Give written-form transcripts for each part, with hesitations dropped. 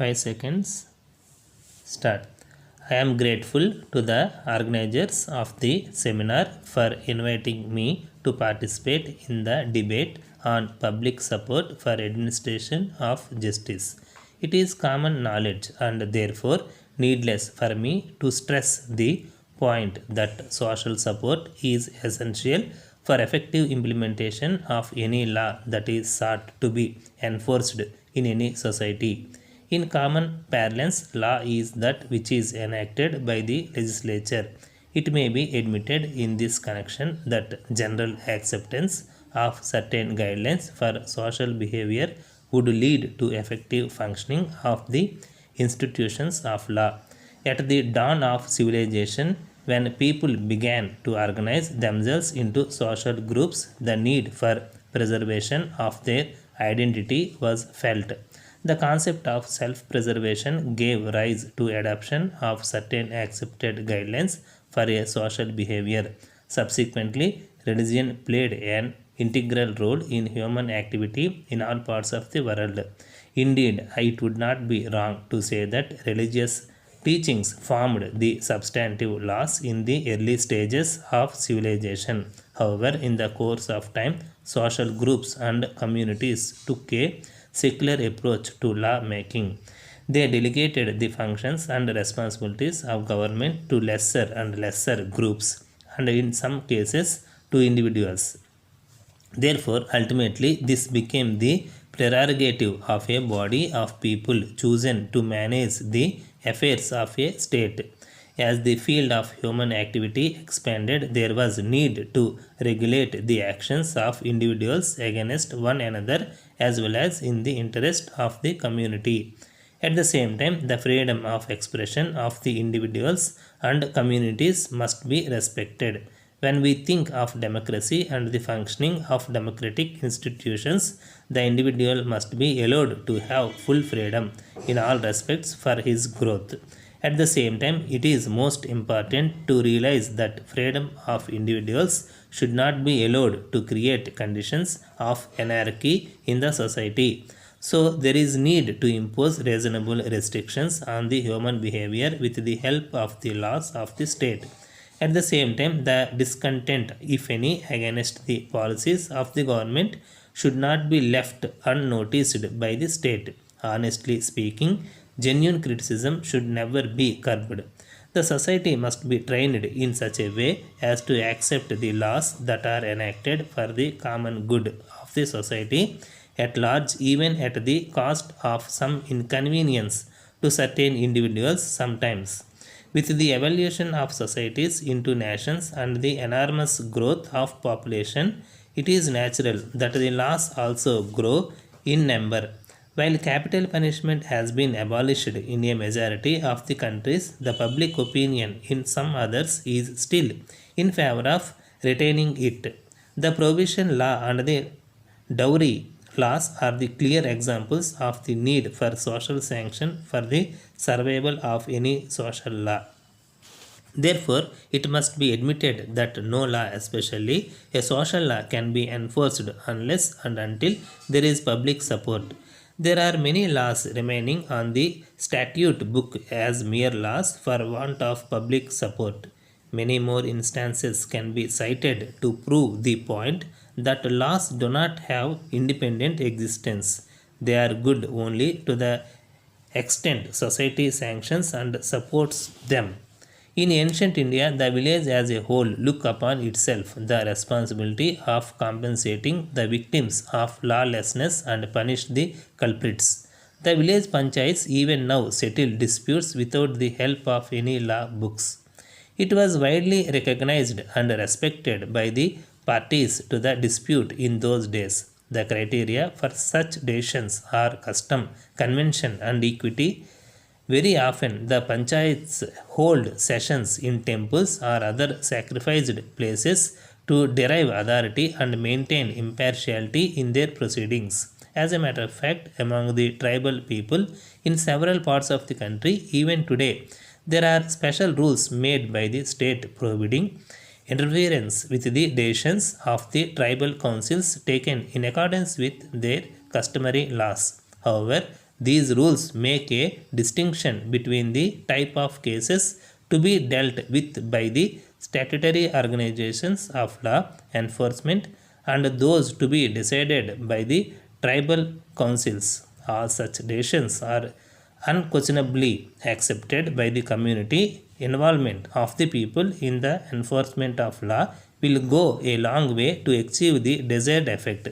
5 seconds. Start. I am grateful to the organizers of the seminar for inviting me to participate in the debate on public support for administration of justice. It is common knowledge and therefore needless for me to stress the point that social support is essential for effective implementation of any law that is sought to be enforced in any society. In common parlance, law is that which is enacted by the legislature. It may be admitted in this connection that general acceptance of certain guidelines for social behavior would lead to effective functioning of the institutions of law. At the dawn of civilization, when people began to organize themselves into social groups, the need for preservation of their identity was felt. The concept of self-preservation gave rise to adoption of certain accepted guidelines for a social behavior. Subsequently, religion played an integral role in human activity in all parts of the world. Indeed, it would not be wrong to say that religious teachings formed the substantive laws in the early stages of civilization. However, in the course of time, social groups and communities took a secular approach to law making. They delegated the functions and responsibilities of government to lesser and lesser groups, and in some cases to individuals. Therefore, ultimately, this became the prerogative of a body of people chosen to manage the affairs of a state. As the field of human activity expanded, there was need to regulate the actions of individuals against one another as well as in the interest of the community. At the same time, the freedom of expression of the individuals and communities must be respected. When we think of democracy and the functioning of democratic institutions, the individual must be allowed to have full freedom in all respects for his growth. At the same time, it is most important to realize that freedom of individuals should not be allowed to create conditions of anarchy in the society. So, there is need to impose reasonable restrictions on the human behavior with the help of the laws of the state. At the same time, the discontent, if any, against the policies of the government should not be left unnoticed by the state. Honestly speaking, genuine criticism should never be curbed. The society must be trained in such a way as to accept the laws that are enacted for the common good of the society at large, even at the cost of some inconvenience to certain individuals sometimes. With the evolution of societies into nations and the enormous growth of population, it is natural that the laws also grow in number. While capital punishment has been abolished in a majority of the countries, the public opinion in some others is still in favor of retaining it. The prohibition law and the dowry laws are the clear examples of the need for social sanction for the survival of any social law. Therefore, it must be admitted that no law, especially a social law, can be enforced unless and until there is public support. There are many laws remaining on the statute book as mere laws for want of public support. Many more instances can be cited to prove the point that laws do not have independent existence. They are good only to the extent society sanctions and supports them. In ancient India, the village as a whole looked upon itself the responsibility of compensating the victims of lawlessness and punish the culprits. The village panchayats even now settle disputes without the help of any law books. It was widely recognized and respected by the parties to the dispute in those days. The criteria for such decisions are custom, convention, and equity. Very often, the panchayats hold sessions in temples or other sacrificed places to derive authority and maintain impartiality in their proceedings. As a matter of fact, among the tribal people in several parts of the country, even today, there are special rules made by the state prohibiting interference with the decisions of the tribal councils taken in accordance with their customary laws. However, These rules make a distinction between the type of cases to be dealt with by the statutory organizations of law enforcement and those to be decided by the tribal councils. All such decisions are unquestionably accepted by the community. Involvement of the people in the enforcement of law will go a long way to achieve the desired effect.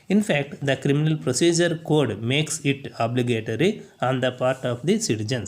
In fact, the Criminal Procedure Code makes it obligatory on the part of the citizens.